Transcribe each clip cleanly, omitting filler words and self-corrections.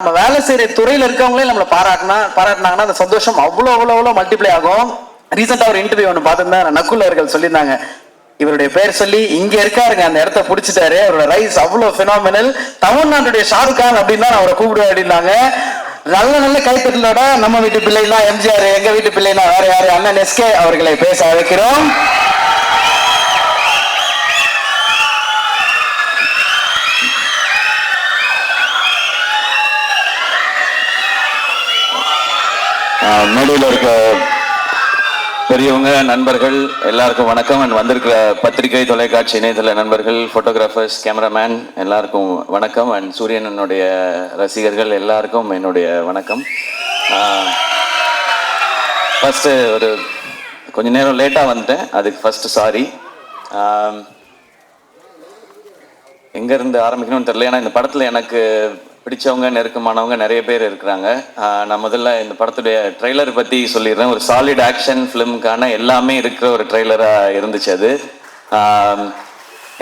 நம்ம வேலை செய்யற துறையில இருக்கவங்களே நம்மளை பாராட்டினாங்கன்னா அந்த சந்தோஷம் அவ்வளோ மல்டிப்ளை ஆகும். ரீசெண்டா ஒரு இன்டர்வியூ ஒன்று பார்த்துருந்தேன், நக்குல் அவர்கள் சொல்லியிருந்தாங்க, இவருடைய பேர் சொல்லி இங்க இருக்காருங்க, அந்த இடத்த பிடிச்சிட்டாரு, அவரோட ரைஸ் அவ்வளோ பினாமினல், தமிழ்நாட்டுடைய ஷாருக் கான் அப்படின்னு தான் அவரை கூப்பிடுவேன் அப்படின்னாங்க. நல்ல கைத்தட்டலோட நம்ம வீட்டு பிள்ளைனா எம்ஜிஆர், எங்க வீட்டு பிள்ளைனா வேற யாரு, அண்ணன் எஸ்கே அவர்களை பேச அழைக்கிறோம். மேடையில் இருக்க பெரியவங்க, நண்பர்கள் எல்லாருக்கும் வணக்கம். வந்திருக்கிற பத்திரிகை, தொலைக்காட்சி, இணையதள நண்பர்கள், போட்டோகிராஃபர்ஸ், கேமராமேன் எல்லாருக்கும் வணக்கம். அண்ட் சூரியனனுடைய ரசிகர்கள் எல்லாருக்கும் என்னுடைய வணக்கம். ஃபஸ்ட்டு ஒரு கொஞ்ச நேரம் லேட்டாக வந்துட்டேன், அதுக்கு ஃபஸ்ட்டு சாரி. எங்கேருந்து ஆரம்பிக்கணும்னு தெரியல, ஏன்னா இந்த படத்தில் எனக்கு பிடிச்சவங்க, நெருக்கமானவங்க நிறைய பேர் இருக்கிறாங்க. நான் முதல்ல இந்த படத்துடைய ட்ரெய்லர் பற்றி சொல்லிடுறேன். ஒரு சாலிட் ஆக்ஷன் ஃபிலிமுக்கான எல்லாமே இருக்கிற ஒரு ட்ரெய்லராக இருந்துச்சு அது.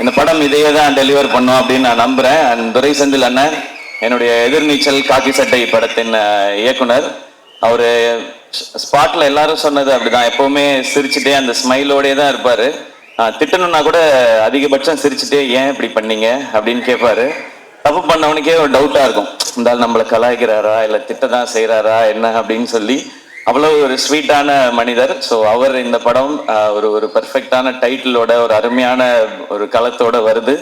இந்த படம் இதையே தான் டெலிவர் பண்ணோம் அப்படின்னு நான் நம்புகிறேன். அண்ட் துரை செந்தில் அண்ணன், என்னுடைய எதிர்நீச்சல் காக்கி சட்டை படத்தின் இயக்குனர், அவர் ஸ்பாட்டில் எல்லாரும் சொன்னது அப்படிதான், எப்போவுமே சிரிச்சுட்டே அந்த ஸ்மைலோடே தான் இருப்பார். திட்டணும்னா கூட அதிகபட்சம் சிரிச்சுட்டே ஏன் இப்படி பண்ணீங்க அப்படின்னு கேட்பாரு. தப்பு பண்ணவனுக்கே ஒரு டவுட்டாக இருக்கும், இருந்தாலும் நம்மளை கலாய்க்கிறாரா இல்லை திட்ட தான் செய்கிறாரா என்ன அப்படின்னு சொல்லி. அவ்வளோ ஒரு ஸ்வீட்டான மனிதர். ஸோ அவர் இந்த படம் ஒரு பர்ஃபெக்டான டைட்டிலோட, ஒரு அருமையான ஒரு களத்தோட வருது.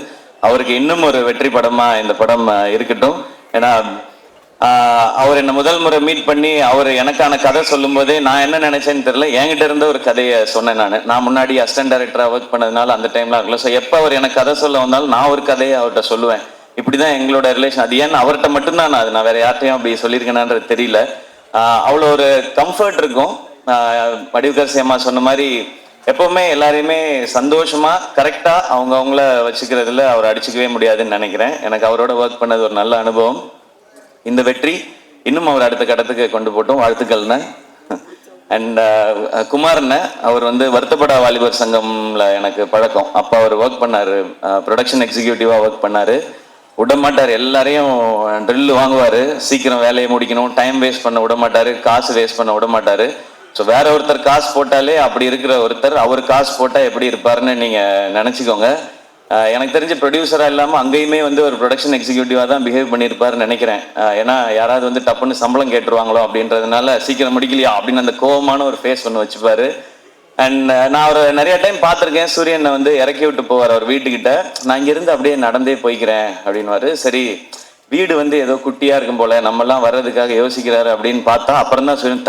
அவருக்கு இன்னும் ஒரு வெற்றி படமாக இந்த படம் இருக்கட்டும். ஏன்னா அவர் என்னை முதல் முறை மீட் பண்ணி அவர் எனக்கான கதை சொல்லும் போதே நான் என்ன நினைச்சேன்னு தெரியல, என்கிட்ட இருந்த ஒரு கதையை சொன்னேன். நான் முன்னாடி அசிஸ்டன்ட் டைரக்டராக ஒர்க் பண்ணதுனால அந்த டைம்லாம் இருக்கல. ஸோ எப்போ அவர் எனக்கு கதை சொல்ல வந்தாலும் நான் ஒரு கதையை அவர்கிட்ட சொல்லுவேன். இப்படிதான் எங்களோட ரிலேஷன். அது ஏன்னு அவர்கிட்ட மட்டும்தான் நான் வேற யார்ட்டையும் அப்படி சொல்லியிருக்கேனான்றது தெரியல. அவ்வளோ ஒரு கம்ஃபர்ட் இருக்கும். வடிவுகர் சேமா சொன்ன மாதிரி எப்பவுமே எல்லாரையுமே சந்தோஷமா கரெக்டா அவங்கள வச்சுக்கிறதுல அவர் அடிச்சுக்கவே முடியாதுன்னு நினைக்கிறேன். எனக்கு அவரோட ஒர்க் பண்ணது ஒரு நல்ல அனுபவம். இந்த வெற்றி இன்னும் அவர் அடுத்த கட்டத்துக்கு கொண்டு போட்டோம், வாழ்த்துக்கள்னு. அண்ட் குமார்னு, அவர் வருத்தப்படா வாலிபர் சங்கம்ல எனக்கு பழக்கம். அப்போ அவர் ஒர்க் பண்ணாரு, ப்ரொடக்ஷன் எக்ஸிக்யூட்டிவா ஒர்க் பண்ணாரு. விடமாட்டார், எல்லாரையும் ட்ரில் வாங்குவார், சீக்கிரம் வேலையை முடிக்கணும், டைம் வேஸ்ட் பண்ண விடமாட்டார், காசு வேஸ்ட் பண்ண விடமாட்டார். ஸோ வேற ஒருத்தர் காசு போட்டாலே அப்படி இருக்கிற ஒருத்தர் அவர் காசு போட்டால் எப்படி இருப்பாருன்னு நீங்கள் நினச்சிக்கோங்க. எனக்கு தெரிஞ்ச ப்ரொடியூசராக இல்லாமல் அங்கேயுமே ஒரு ப்ரொடக்ஷன் எக்ஸிக்யூட்டிவாக தான் பிஹேவ் பண்ணியிருப்பாருன்னு நினைக்கிறேன். ஏன்னா யாராவது டப்புன்னு சம்பளம் கேட்டுருவாங்களோ அப்படின்றதுனால சீக்கிரம் முடிக்கலையா அப்படின்னு அந்த கோவமான ஒரு ஃபேஸ் ஒன்று வச்சுப்பாரு. அண்ட் நான் அவர் நிறைய டைம் பார்த்துருக்கேன். சூரியனை இறக்கி விட்டு போவார் அவர் வீட்டுக்கிட்ட. நான் இங்கேருந்து அப்படியே நடந்தே போய்க்கிறேன் அப்படின்வாரு. சரி, வீடு ஏதோ குட்டியாக இருக்கும் போல, நம்மெல்லாம் வர்றதுக்காக யோசிக்கிறாரு அப்படின்னு பார்த்தா அப்புறம் தான் சூரியன்,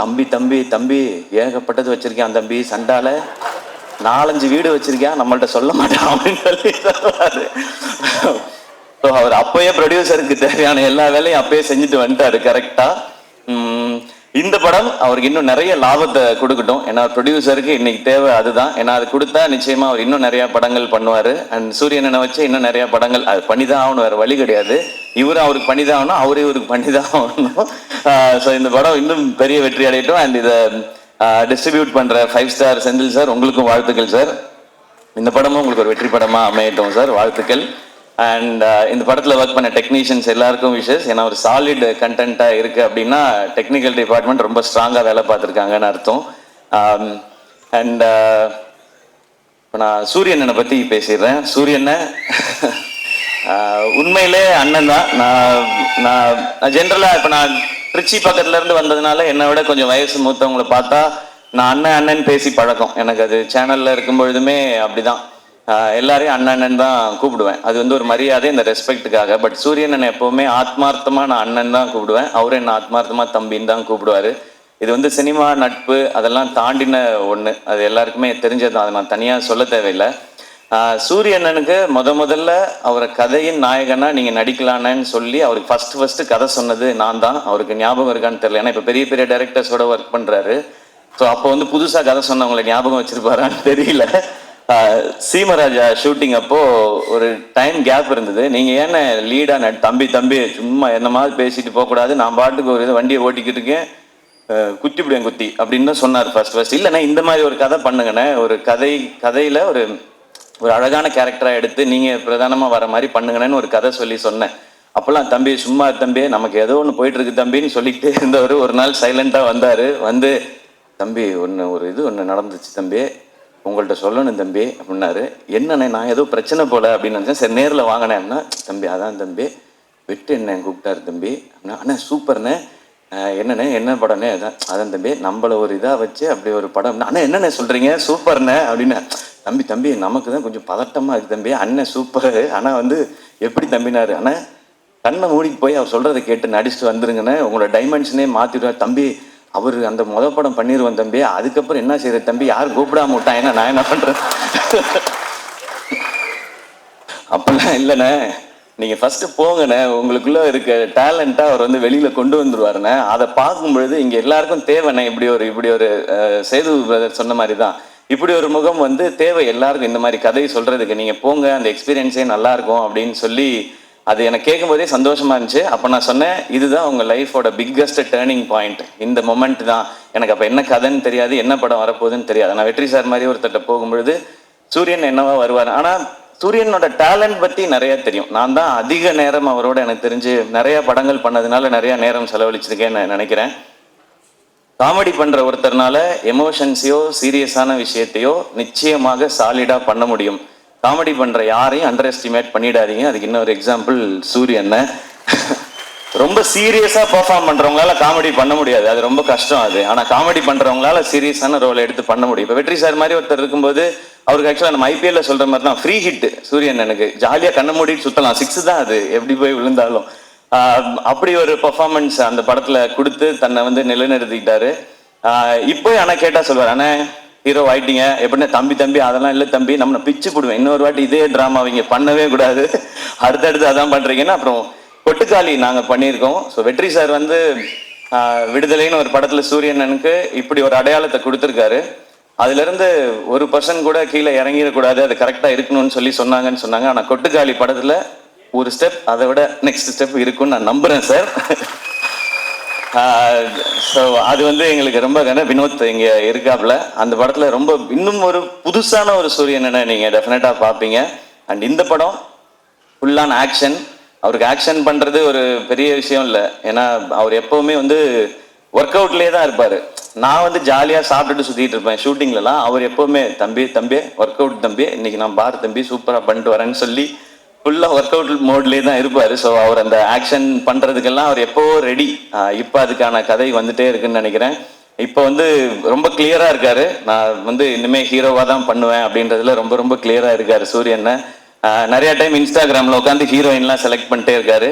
தம்பி ஏகப்பட்டது வச்சிருக்கேன் தம்பி, சண்டால 4-5 வீடு வச்சிருக்கேன், நம்மள்ட்ட சொல்ல மாட்டான் அப்படின்னு சொல்லி சொல்லுவாரு. ஸோ அவர் அப்பயே ப்ரொடியூசருக்கு தேவையான எல்லா வேலையும் அப்பயே செஞ்சுட்டு வந்துட்டாரு கரெக்டா. இந்த படம் அவருக்கு இன்னும் நிறைய லாபத்தை கொடுக்கட்டும். ஏன்னா ப்ரொடியூசருக்கு இன்னைக்கு தேவை அதுதான். ஏன்னா அது கொடுத்தா நிச்சயமா அவர் இன்னும் நிறைய படங்கள் பண்ணுவார். அண்ட் சூரியனை வச்சு இன்னும் நிறைய படங்கள் அது பண்ணிதான் ஆகணும், வேறு வழி கிடையாது. இவரும் அவருக்கு பண்ணிதான் ஆகணும், அவரே இவருக்கு பண்ணிதான் ஆகணும். ஸோ இந்த படம் இன்னும் பெரிய வெற்றி அடையட்டும். அண்ட் இதை டிஸ்ட்ரிபியூட் பண்ணுற 5 ஸ்டார் செந்தில் சார், உங்களுக்கும் வாழ்த்துக்கள் சார். இந்த படமும் உங்களுக்கு ஒரு வெற்றி படமாக அமையட்டும் சார், வாழ்த்துக்கள். அண்ட் இந்த படத்தில் ஒர்க் பண்ண டெக்னீஷியன்ஸ் எல்லாருக்கும் விஷஸ். ஏன்னா ஒரு சாலிட் கண்டென்ட்டாக இருக்குது அப்படின்னா டெக்னிக்கல் டிபார்ட்மெண்ட் ரொம்ப ஸ்ட்ராங்காக வேலை பார்த்துருக்காங்கன்னு அர்த்தம். அண்ட் இப்போ நான் சூரியனை பற்றி பேசிடுறேன். சூரியனை உண்மையிலே அண்ணன் தான். நான் ஜென்ரலாக இப்போ நான் திருச்சி பக்கத்துலேருந்து வந்ததுனால என்னை விட கொஞ்சம் வயசு மூத்தவங்களை பார்த்தா நான் அண்ணன் பேசி பழக்கம். எனக்கு அது சேனலில் இருக்கும் பொழுதுமே அப்படிதான், எல்லாரையும் அண்ணன் தான் கூப்பிடுவேன். அது ஒரு மரியாதை, இந்த ரெஸ்பெக்டுக்காக. பட் சூரியன் எப்பவுமே ஆத்மார்த்தமா நான் அண்ணன் தான் கூப்பிடுவேன், அவரும் என்ன ஆத்மார்த்தமா தம்பின்னு தான் கூப்பிடுவாரு. இது சினிமா நட்பு அதெல்லாம் தாண்டின ஒன்று, அது எல்லாருக்குமே தெரிஞ்சது, அதை நான் தனியாக சொல்ல தேவையில்லை. சூரியனனுக்கு முதல்ல அவரை கதையின் நாயகனா நீங்க நடிக்கலான்னு சொல்லி அவருக்கு ஃபர்ஸ்ட் கதை சொன்னது நான் தான். அவருக்கு ஞாபகம் இருக்கான்னு தெரியல, ஏன்னா இப்போ பெரிய பெரிய டைரக்டர்ஸோட ஒர்க் பண்றாரு. ஸோ அப்போ புதுசா கதை சொன்னவங்களை ஞாபகம் வச்சிருப்பாரான்னு தெரியல. சீமராஜா ஷூட்டிங் அப்போ ஒரு டைம் கேப் இருந்தது. நீங்க ஏன்னா லீடா தம்பி சும்மா என்ன மாதிரி பேசிட்டு போகக்கூடாது, நான் பாட்டுக்கு ஒரு வண்டியை ஓட்டிக்கிட்டு இருக்கேன், குத்திவிடுவேன் குத்தி அப்படின்னு தான் சொன்னார் ஃபர்ஸ்ட். இல்லைண்ணா இந்த மாதிரி ஒரு கதை பண்ணுங்கண்ணே, ஒரு கதையில ஒரு அழகான கேரக்டரா எடுத்து நீங்க பிரதானமா வர மாதிரி பண்ணுங்கன்னு ஒரு கதை சொல்லி சொன்னேன். அப்போல்லாம் தம்பி சும்மா தம்பி நமக்கு ஏதோ ஒன்று போயிட்டு இருக்கு தம்பின்னு சொல்லிக்கிட்டே இருந்தவர் ஒரு நாள் சைலண்டாக வந்தார். வந்து தம்பி ஒன்று நடந்துச்சு தம்பி, உங்கள்கிட்ட சொல்லணும் தம்பி அப்படின்னாரு. என்னண்ணே, நான் ஏதோ பிரச்சனை போல அப்படின்னு நினச்சேன். சரி நேரில் வாங்கினேன்னா, தம்பி அதான் தம்பி வெட்டு என்ன கூப்பிட்டாரு தம்பி அப்படின்னா, அண்ணா சூப்பர்ண்ணே, என்னண்ணே என்ன படம்னே, அதான் தம்பி நம்மளை ஒரு இதாக வச்சு அப்படி ஒரு படம். அண்ணா என்னண்ணே சொல்கிறீங்க, சூப்பர்ண்ணே அப்படின்னு. தம்பி நமக்கு தான் கொஞ்சம் பதட்டமாக இருக்குது தம்பி, அண்ணன் சூப்பரு, ஆனால் வந்து எப்படி தம்பினாரு. ஆனால் கண்ணை மூடிக்கு போய் அவர் சொல்கிறத கேட்டு நடிச்சுட்டு வந்துருங்கண்ணே, உங்களோட டைமென்ஷனே மாற்றிடுவார் தம்பி. அவர் அந்த படம் பண்ணிடுவேன் தம்பி, அதுக்கப்புறம் என்ன செய்யறது தம்பி, யாரும் கூப்பிடாம விட்டான், ஏன்னா நான் என்ன பண்ணுறேன். அப்படிலாம் இல்லைண்ணே, நீங்கள் ஃபஸ்ட்டு போங்கண்ணே, உங்களுக்குள்ளே இருக்க டேலண்ட்டாக அவர் வந்து வெளியில் கொண்டு வந்துடுவாருண்ணே. அதை பார்க்கும்பொழுது இங்கே எல்லாருக்கும் தேவைண்ணே. இப்படி ஒரு சேது பிரதர் சொன்ன மாதிரி தான், இப்படி ஒரு முகம் வந்து தேவை எல்லாருக்கும். இந்த மாதிரி கதையை சொல்கிறதுக்கு நீங்கள் போங்க, அந்த எக்ஸ்பீரியன்ஸே நல்லாயிருக்கும் அப்படின்னு சொல்லி அது எனக்கு கேட்கும்போதே சந்தோஷமாக இருந்துச்சு. அப்போ நான் சொன்னேன், இதுதான் உங்கள் லைஃபோட பிக்கஸ்ட் டேர்னிங் பாயிண்ட், இந்த மொமெண்ட் தான். எனக்கு அப்போ என்ன கதைன்னு தெரியாது, என்ன படம் வரப்போகுதுன்னு தெரியாது. நான் வெற்றி சார் மாதிரி ஒருத்தட்ட போகும்பொழுது சூரியன் என்னவா வருவார், ஆனால் சூரியனோட டேலண்ட் பற்றி நிறைய தெரியும். நான் தான் அதிக நேரம் அவரோட எனக்கு தெரிஞ்சு நிறைய படங்கள் பண்ணதுனால நிறைய நேரம் செலவழிச்சிருக்கேன்னு நினைக்கிறேன். காமெடி பண்ணுற ஒருத்தர்னால எமோஷன்ஸையோ சீரியஸான விஷயத்தையோ நிச்சயமாக சாலிடாக பண்ண முடியும். காமெடி பண்ணுற யாரையும் அண்டர் எஸ்டிமேட் பண்ணிடாதீங்க. அதுக்கு இன்னொரு எக்ஸாம்பிள் சூரியன். ரொம்ப சீரியஸாக பர்ஃபார்ம் பண்ணுறவங்களால காமெடி பண்ண முடியாது, அது ரொம்ப கஷ்டம் அது. ஆனால் காமெடி பண்ணுறவங்களால சீரியஸான ரோல் எடுத்து பண்ண முடியும். இப்போ வெற்றி சார் மாதிரி ஒருத்தர் இருக்கும்போது அவருக்கு ஆக்சுவலாக நம்ம ஐபிஎல்ல சொல்கிற மாதிரி தான் ஃப்ரீ ஹிட் சூரியன். எனக்கு ஜாலியாக கண்ணை மூடிட்டு சுற்றலாம், 6 தான் அது எப்படி போய் விழுந்தாலும். அப்படி ஒரு பர்ஃபார்மன்ஸ் அந்த படத்தில் கொடுத்து தன்னை வந்து நிலைநிறுத்திக்கிட்டாரு. இப்போ ஆனால் கேட்டால் சொல்வார், அண்ணே ஹீரோ ஆயிட்டீங்க எப்படின்னா, தம்பி அதெல்லாம் இல்லை தம்பி, நம்ம பிச்சு போடுவேன், இன்னொரு வாட்டி இதே ட்ராமா அவங்க பண்ணவே கூடாது, அடுத்தடுத்து அதான் பண்ணுறீங்கன்னா. அப்புறம் கொட்டுக்காளி நாங்கள் பண்ணியிருக்கோம். ஸோ வெற்றி சார் வந்து விடுதலைன்னு ஒரு படத்தில் சூரியனனுக்கு இப்படி ஒரு அடையாளத்தை கொடுத்துருக்காரு. அதுலேருந்து 1% கூட கீழே இறங்கிடக்கூடாது, அது கரெக்டாக இருக்கணும்னு சொன்னாங்கன்னு சொன்னாங்க. ஆனால் கொட்டுக்காளி படத்தில் ஒரு ஸ்டெப் அதை விட நெக்ஸ்ட் ஸ்டெப் இருக்குன்னு நான் நம்புகிறேன் சார். ஸோ அது வந்து எங்களுக்கு ரொம்ப வினோத் இங்கே இருக்காப்புல அந்த படத்தில் ரொம்ப இன்னும் ஒரு புதுசான ஒரு சூரியனை நீங்கள் டெஃபினட்டாக பார்ப்பீங்க. அண்ட் இந்த படம் ஃபுல்லான ஆக்ஷன். அவருக்கு ஆக்ஷன் பண்ணுறது ஒரு பெரிய விஷயம் இல்லை, ஏன்னா அவர் எப்போவுமே வந்து ஒர்க் அவுட்லேயே தான் இருப்பார். நான் வந்து ஜாலியாக சாப்பிட்டுட்டு சுற்றிட்டு இருப்பேன் ஷூட்டிங்லலாம். அவர் எப்போவுமே தம்பி ஒர்க் அவுட் தம்பி, இன்னைக்கு நான் பார் தம்பி சூப்பராக பண்ணிட்டு வரேன்னு சொல்லி ஃபுல்லாக ஒர்க் அவுட் மோட்லேயே தான் இருப்பார். ஸோ அவர் அந்த ஆக்ஷன் பண்ணுறதுக்கெல்லாம் அவர் எப்போவோ ரெடி. இப்போ அதுக்கான கதை வந்துட்டே இருக்குன்னு நினைக்கிறேன். இப்போ வந்து ரொம்ப கிளியராக இருக்காரு, நான் வந்து இனிமேல் ஹீரோவாக தான் பண்ணுவேன் அப்படின்றதுல ரொம்ப ரொம்ப கிளியராக இருக்காரு சூரியன். நிறைய டைம் இன்ஸ்டாகிராமில் உட்காந்து ஹீரோயின்லாம் செலக்ட் பண்ணிட்டே இருக்காரு.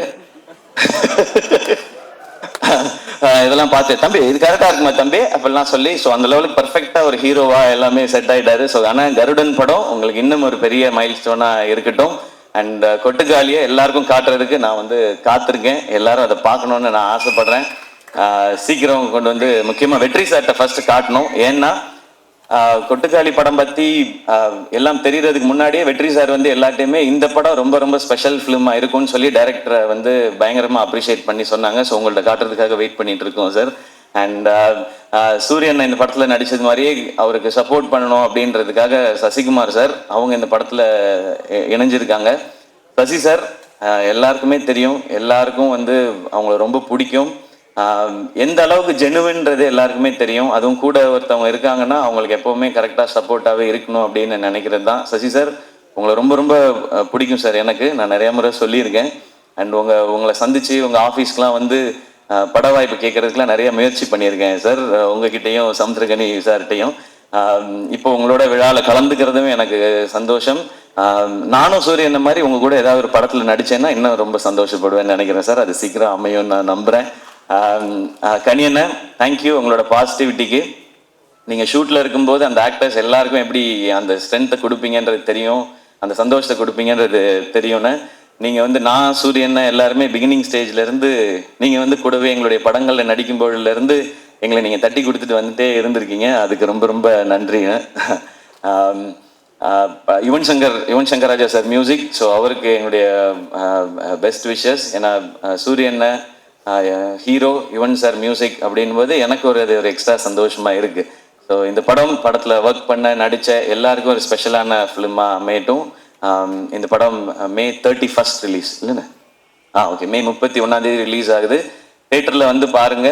இதெல்லாம் பார்த்து தம்பி இது கரெக்டாக இருக்குமா தம்பி அப்படிலாம் சொல்லி, ஸோ அந்த லெவலுக்கு பர்ஃபெக்டாக ஒரு ஹீரோவாக எல்லாமே செட் ஆகிட்டாரு. ஸோ ஆனால் கருடன் படம் உங்களுக்கு இன்னும் ஒரு பெரிய மைல் ஸ்டோனாக இருக்கட்டும். அண்ட் கொட்டுக்காலியை எல்லாருக்கும் காட்டுறதுக்கு நான் வந்து காத்திருக்கேன். எல்லாரும் அதை பார்க்கணுன்னு நான் ஆசைப்படுறேன். சீக்கிரம் கொண்டு வந்து முக்கியமாக வெற்றி சார்ட்ட ஃபர்ஸ்ட் காட்டணும். ஏன்னா கொட்டுக்காளி படம் பற்றி எல்லாம் தெரியறதுக்கு முன்னாடியே வெற்றி சார் வந்து எல்லாத்தையுமே இந்த படம் ரொம்ப ரொம்ப ஸ்பெஷல் ஃபிலிமாக இருக்கும்னு சொல்லி டைரக்டரை வந்து பயங்கரமாக அப்ரிஷியேட் பண்ணி சொன்னாங்க. ஸோ உங்கள்ட்ட காட்டுறதுக்காக வெயிட் பண்ணிட்டு இருக்கோம் சார். அண்ட் சூரியன் இந்த படத்தில் நடித்தது மாதிரியே அவருக்கு சப்போர்ட் பண்ணணும் அப்படின்றதுக்காக சசிகுமார் சார் அவங்க இந்த படத்தில் இணைஞ்சிருக்காங்க. சசி சார் எல்லாருக்குமே தெரியும், எல்லாருக்கும் வந்து அவங்கள ரொம்ப பிடிக்கும். எந்த அளவுக்கு ஜெனுவின்றது எல்லாருக்குமே தெரியும். அதுவும் கூட ஒருத்தவங்க இருக்காங்கன்னா அவங்களுக்கு எப்போவுமே கரெக்டாக சப்போர்ட்டாகவே இருக்கணும் அப்படின்னு நினைக்கிறது தான். சசி சார் உங்களை ரொம்ப ரொம்ப பிடிக்கும் சார், எனக்கு நான் நிறைய முறை சொல்லியிருக்கேன். அண்ட் உங்களை சந்தித்து உங்கள் ஆஃபீஸ்க்கெலாம் வந்து பட வாய்ப்பு கேட்கறதுக்குலாம் நிறைய முயற்சி பண்ணியிருக்கேன் சார், உங்ககிட்டையும் சமுத்திரகனி சார்கிட்டையும். இப்போ உங்களோட விழாவில் கலந்துக்கிறதும் எனக்கு சந்தோஷம். நானும் சூரியன் மாதிரி உங்க கூட ஏதாவது ஒரு படத்தில் நடிச்சேன்னா இன்னும் ரொம்ப சந்தோஷப்படுவேன்னு நினைக்கிறேன் சார். அது சீக்கிரம் அமையும் நான் நம்புகிறேன். கனியண்ண தேங்க்யூ உங்களோட பாசிட்டிவிட்டிக்கு. நீங்கள் ஷூட்டில் இருக்கும்போது அந்த ஆக்டர்ஸ் எல்லாருக்கும் எப்படி அந்த ஸ்ட்ரென்த்தை கொடுப்பீங்கன்றது தெரியும், அந்த சந்தோஷத்தை கொடுப்பீங்கன்றது தெரியும்னு. நீங்கள் வந்து நான் சூரியன் எல்லாருமே பிகினிங் ஸ்டேஜ்லேருந்து நீங்கள் வந்து கூடவே எங்களுடைய படங்களில் நடிக்கும்போதுலேருந்து எங்களை நீங்கள் தட்டி கொடுத்துட்டு வந்துட்டே இருந்திருக்கீங்க. அதுக்கு ரொம்ப ரொம்ப நன்றிங்க. Yuvan Shankar Raja sir music, so அவருக்கு எங்களுடைய பெஸ்ட் விஷஸ். ஏன்னா சூரியனை ஹீரோ, யுவன் சார் மியூசிக் அப்படின்போது எனக்கு அது ஒரு எக்ஸ்ட்ரா சந்தோஷமாக இருக்குது. ஸோ இந்த படத்தில் ஒர்க் பண்ண நடித்த எல்லாருக்கும் ஒரு ஸ்பெஷலான ஃபிலிமாக அமையட்டும். இந்த படம் May 31 ரிலீஸ் இல்லைண்ணே? ஓகே, மே 31 ரிலீஸ் ஆகுது. தேட்டரில் வந்து பாருங்க.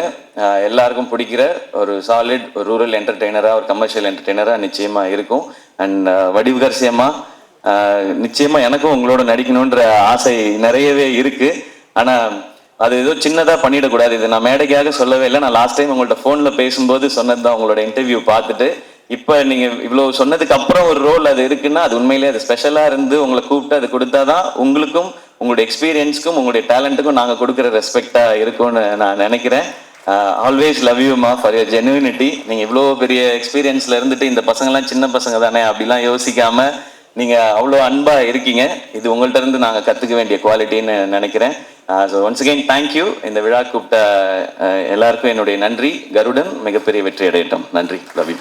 எல்லாருக்கும் பிடிக்கிற ஒரு சாலிட் ஒரு ரூரல் என்டர்டெய்னராக, ஒரு கமர்ஷியல் என்டர்டெய்னராக நிச்சயமாக இருக்கும். அண்ட் வடிவுகரசியமா நிச்சயமாக எனக்கும் உங்களோட நடிக்கணுன்ற ஆசை நிறையவே இருக்கு. ஆனால் அது ஏதோ சின்னதாக பண்ணிடக்கூடாது. இது நான் மேடைக்காக சொல்லவே இல்லை. நான் லாஸ்ட் டைம் உங்கள்கிட்ட ஃபோனில் பேசும்போது சொன்னது தான். உங்களோட இன்டர்வியூ பார்த்துட்டு இப்போ நீங்கள் இவ்வளோ சொன்னதுக்கு அப்புறம் ஒரு ரோல் அது இருக்குன்னா அது உண்மையிலேயே அது ஸ்பெஷலாக இருந்து உங்களை கூப்பிட்டு அது கொடுத்தா தான் உங்களுக்கும் உங்களுடைய எக்ஸ்பீரியன்ஸ்க்கும் உங்களுடைய டேலண்ட்டுக்கும் நாங்கள் கொடுக்குற ரெஸ்பெக்டாக இருக்கும்னு நான் நினைக்கிறேன். ஆல்வேஸ் லவ் யூமா ஃபார் யர் ஜெனுவினிட்டி. நீங்கள் இவ்வளோ பெரிய எக்ஸ்பீரியன்ஸில் இருந்துட்டு இந்த பசங்கள்லாம் சின்ன பசங்க தானே அப்படிலாம் யோசிக்காம நீங்கள் அவ்வளோ அன்பாக இருக்கீங்க. இது உங்கள்கிட்ட இருந்து நாங்கள் கற்றுக்க வேண்டிய குவாலிட்டின்னு நினைக்கிறேன். So once again thank you. இந்த விழா கூப்பிட்ட எல்லாருக்கும் என்னுடைய நன்றி. கருடன் மிகப்பெரிய வெற்றி அடையட்டும். நன்றி. Love you.